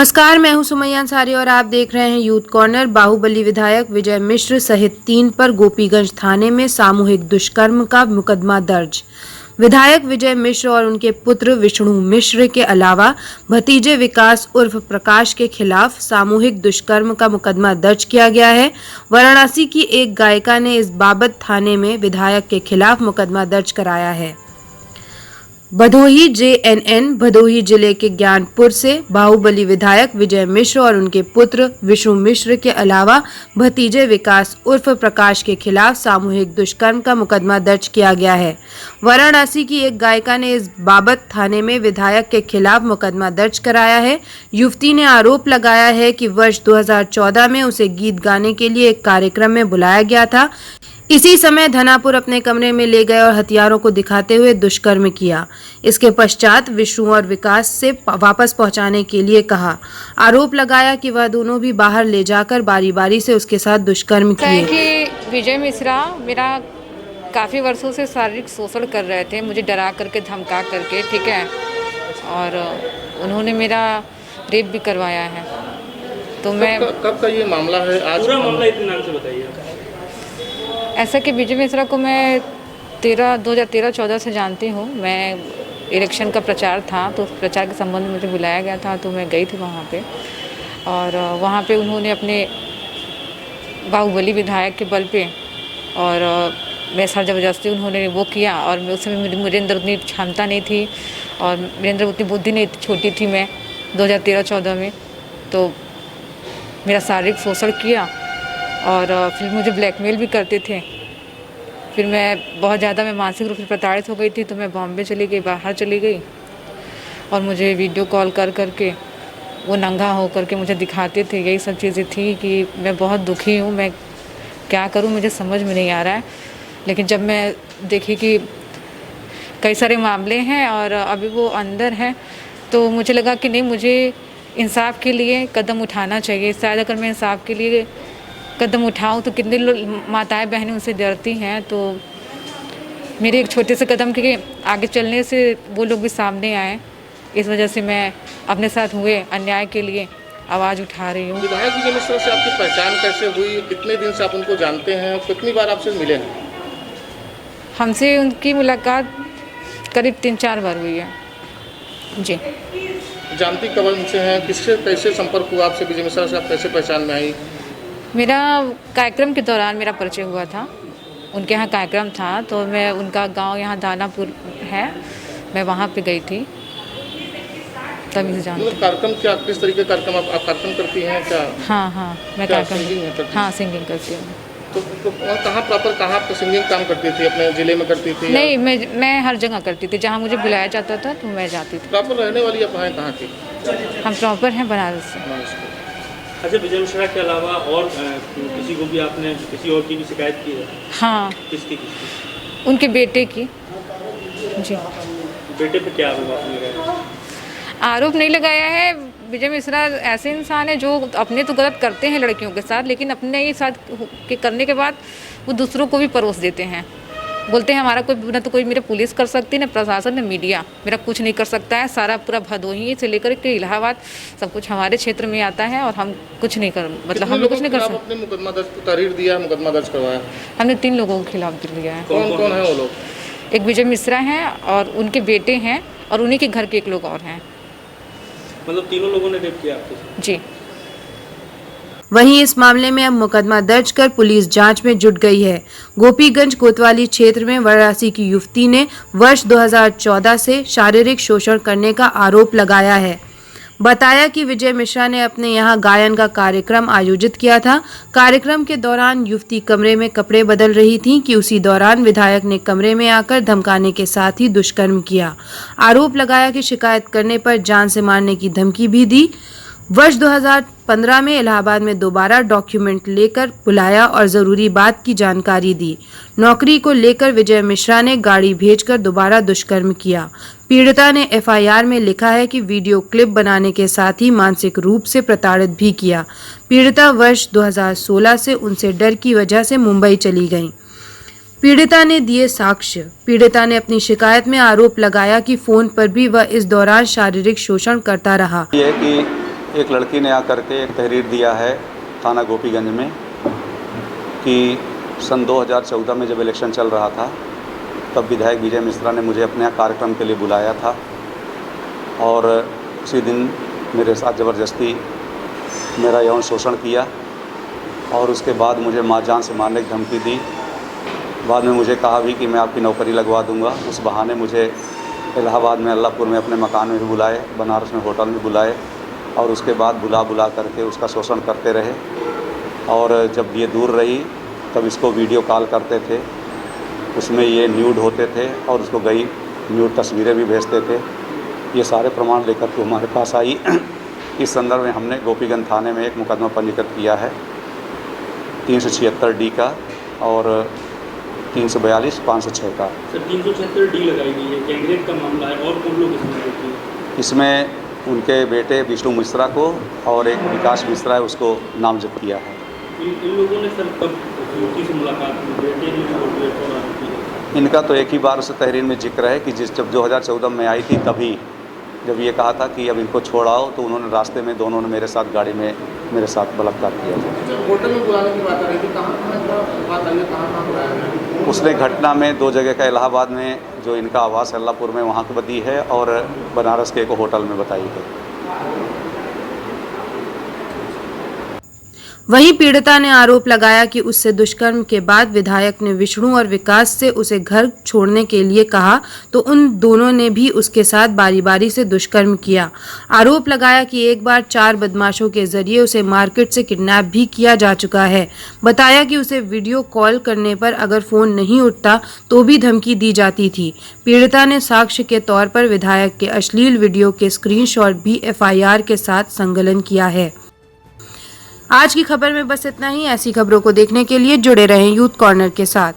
नमस्कार, मैं हूं सुमैया अंसारी और आप देख रहे हैं यूथ कॉर्नर। बाहुबली विधायक विजय मिश्र सहित 3 पर गोपीगंज थाने में सामूहिक दुष्कर्म का मुकदमा दर्ज। विधायक विजय मिश्र और उनके पुत्र विष्णु मिश्र के अलावा भतीजे विकास उर्फ प्रकाश के खिलाफ सामूहिक दुष्कर्म का मुकदमा दर्ज किया गया है। वाराणसी की एक गायिका ने इस बाबत थाने में विधायक के खिलाफ मुकदमा दर्ज कराया है। भदोही JNN भदोही जिले के ज्ञानपुर से बाहुबली विधायक विजय मिश्र और उनके पुत्र विष्णु मिश्र के अलावा भतीजे विकास उर्फ प्रकाश के खिलाफ सामूहिक दुष्कर्म का मुकदमा दर्ज किया गया है। वाराणसी की एक गायिका ने इस बाबत थाने में विधायक के खिलाफ मुकदमा दर्ज कराया है। युवती ने आरोप लगाया है कि वर्ष 2014 में उसे गीत गाने के लिए एक कार्यक्रम में बुलाया गया था। इसी समय धनापुर अपने कमरे में ले गए और हथियारों को दिखाते हुए दुष्कर्म किया। इसके पश्चात विष्णु और विकास से वापस पहुंचाने के लिए कहा। आरोप लगाया कि वह दोनों भी बाहर ले जाकर बारी बारी से उसके साथ दुष्कर्म किए। कि विजय मिश्रा मेरा काफ़ी वर्षों से शारीरिक शोषण कर रहे थे, मुझे डरा करके धमका करके, ठीक है, और उन्होंने मेरा रेप भी करवाया है। तो मैं कब का ये मामला है? आज पूरा मामला इत्मीनान से बताइए। ऐसा कि विजय मिश्रा को मैं 2013-14 से जानती हूँ। मैं इलेक्शन का प्रचार था तो उस प्रचार के संबंध में मुझे बुलाया गया था, तो मैं गई थी वहाँ पे, और वहाँ पे उन्होंने अपने बाहुबली विधायक के बल पे और मेरे साथ ज़बरदस्ती उन्होंने वो किया। और मैं उस समय मेरे अंदर उतनी क्षमता नहीं थी और मेरे अंदर उतनी बुद्धि नहीं, छोटी थी मैं 2013-14 में। तो मेरा शारीरिक शोषण किया और फिर मुझे ब्लैकमेल भी करते थे। फिर मैं बहुत ज़्यादा मानसिक रूप से प्रताड़ित हो गई थी, तो मैं बॉम्बे चली गई, बाहर चली गई, और मुझे वीडियो कॉल कर करके वो नंगा हो करके मुझे दिखाते थे। यही सब चीज़ें थी कि मैं बहुत दुखी हूँ, मैं क्या करूँ मुझे समझ में नहीं आ रहा है। लेकिन जब मैं देखी कि कई सारे मामले हैं और अभी वो अंदर हैं, तो मुझे लगा कि नहीं, मुझे इंसाफ के लिए कदम उठाना चाहिए। शायद अगर मैं इंसाफ के लिए कदम उठाऊं तो कितने माताएं बहनें उनसे डरती हैं। तो मेरे एक छोटे से कदम के आगे चलने से वो लोग भी सामने आए। इस वजह से मैं अपने साथ हुए अन्याय के लिए आवाज़ उठा रही हूँ। विधायक विजय मिश्रा से आपकी पहचान कैसे हुई? कितने दिन से आप उनको जानते हैं? कितनी बार आपसे मिले हैं? हमसे उनकी मुलाकात करीब 3-4 बार हुई है जी। जानती कब उनसे हैं? किससे कैसे संपर्क हुआ आपसे विजय मिश्रा से? आप कैसे पहचान में आई? मेरा कार्यक्रम के दौरान मेरा परिचय हुआ था। उनके यहाँ कार्यक्रम था, तो मैं उनका गांव यहाँ दानापुर है, मैं वहाँ पे गई थी, तभी से जानती हूँ। कार्यक्रम क्या, किस तरीके का कार्यक्रम आप कार्यक्रम करती हैं क्या? हाँ, मैं कार्यक्रम, हाँ, सिंगिंग करती हूँ। तो कहाँ प्रॉपर कहाँ आप सिंगिंग काम करती थी? अपने ज़िले में करती थी? नहीं, मैं हर जगह करती थी, जहाँ मुझे बुलाया जाता था तो मैं जाती थी। प्रॉपर रहने वाली आप हैं कहाँ की? हम प्रॉपर हैं बनारस से। अच्छा, विजय मिश्रा के अलावा और किसी को भी आपने किसी और की भी शिकायत की है? हाँ, किसकी? उनके बेटे की जी। बेटे पे क्या आरोप आपने लगाया? आरोप नहीं लगाया है। विजय मिश्रा ऐसे इंसान है जो अपने तो गलत करते हैं लड़कियों के साथ, लेकिन अपने ही साथ के करने के बाद वो दूसरों को भी परोस देते हैं। बोलते हैं हमारा कोई न तो कोई मेरे पुलिस कर सकती, न प्रशासन, न मीडिया मेरा कुछ नहीं कर सकता है। सारा पूरा भदोही से लेकर के इलाहाबाद सब कुछ हमारे क्षेत्र में आता है और हम कुछ नहीं कर, मतलब हम कुछ नहीं कर सकते। आपने मुकदमा दर्ज तहरीर दिया, मुकदमा दर्ज करवाया? हमने 3 लोगों के खिलाफ दिया है। कौन कौन है वो लोग? एक विजय मिश्रा हैं और उनके बेटे हैं और उन्हीं के घर के एक लोग और हैं। मतलब तीनों लोगों ने रेप किया आपको? जी। वहीं इस मामले में अब मुकदमा दर्ज कर पुलिस जांच में जुट गई है। गोपीगंज कोतवाली क्षेत्र में वाराणसी की युवती ने वर्ष 2014 से शारीरिक शोषण करने का आरोप लगाया है। बताया कि विजय मिश्रा ने अपने यहां गायन का कार्यक्रम आयोजित किया था। कार्यक्रम के दौरान युवती कमरे में कपड़े बदल रही थी कि उसी दौरान विधायक ने कमरे में आकर धमकाने के साथ ही दुष्कर्म किया। आरोप लगाया कि शिकायत करने पर जान से मारने की धमकी भी दी। वर्ष 2015 में इलाहाबाद में दोबारा डॉक्यूमेंट लेकर बुलाया और जरूरी बात की जानकारी दी। नौकरी को लेकर विजय मिश्रा ने गाड़ी भेजकर दोबारा दुष्कर्म किया। पीड़िता ने FIR में लिखा है कि वीडियो क्लिप बनाने के साथ ही मानसिक रूप से प्रताड़ित भी किया। पीड़िता वर्ष 2016 से उनसे डर की वजह से मुंबई चली गई। पीड़िता ने दिए साक्ष्य। पीड़िता ने अपनी शिकायत में आरोप लगाया कि फोन पर भी वह इस दौरान शारीरिक शोषण करता रहा। यह कि एक लड़की ने आकर के एक तहरीर दिया है थाना गोपीगंज में कि सन 2014 में जब इलेक्शन चल रहा था तब विधायक विजय मिश्रा ने मुझे अपने यहाँ कार्यक्रम के लिए बुलाया था और उसी दिन मेरे साथ ज़बरदस्ती मेरा यौन शोषण किया और उसके बाद मुझे जान से मारने की धमकी दी। बाद में मुझे कहा भी कि मैं आपकी नौकरी लगवा दूंगा। उस बहाने मुझे इलाहाबाद में अल्लाहपुर में अपने मकान में भी बुलाए, बनारस में होटल में बुलाए और उसके बाद बुला करके उसका शोषण करते रहे। और जब ये दूर रही तब इसको वीडियो कॉल करते थे, उसमें ये न्यूड होते थे और उसको गई न्यूड तस्वीरें भी भेजते थे। ये सारे प्रमाण लेकर के हमारे पास आई। इस संदर्भ में हमने गोपीगंज थाने में एक मुकदमा पंजीकृत किया है 376D का और 342 506 का। सर 376D लगाई गई है, गैंगरेप का मामला है और कौन लोग इसमें आरोपी हैं? इसमें उनके बेटे विष्णु मिश्रा को और एक विकास मिश्रा है उसको नामजद किया है। इन लोगों ने सर कब युवती से मुलाकात की? बेटे ने और आरोपी है? इनका तो एक ही बार उस तहरीर में जिक्र है कि जब 2014 में आई थी तभी जब ये कहा था कि अब इनको छोड़ाओ तो उन्होंने रास्ते में दोनों ने मेरे साथ गाड़ी में मेरे साथ बलात्कार किया था। जब होटल में बुलाने की बात आ रही थी, कहाँ बात आई है, कहाँ बुलाया है? उसने घटना में 2 जगह का इलाहाबाद में जो इनका आवास अल्लाहपुर में वहाँ की बती है और बनारस के एक होटल में बताई है। वहीं पीड़िता ने आरोप लगाया कि उससे दुष्कर्म के बाद विधायक ने विष्णु और विकास से उसे घर छोड़ने के लिए कहा तो उन दोनों ने भी उसके साथ बारी बारी से दुष्कर्म किया। आरोप लगाया कि एक बार 4 बदमाशों के जरिए उसे मार्केट से किडनैप भी किया जा चुका है। बताया कि उसे वीडियो कॉल करने पर अगर फोन नहीं उठता तो भी धमकी दी जाती थी। पीड़िता ने साक्ष्य के तौर पर विधायक के अश्लील वीडियो के स्क्रीनशॉट भी FIR के साथ संकलन किया है। आज की खबर में बस इतना ही। ऐसी खबरों को देखने के लिए जुड़े रहें यूथ कॉर्नर के साथ।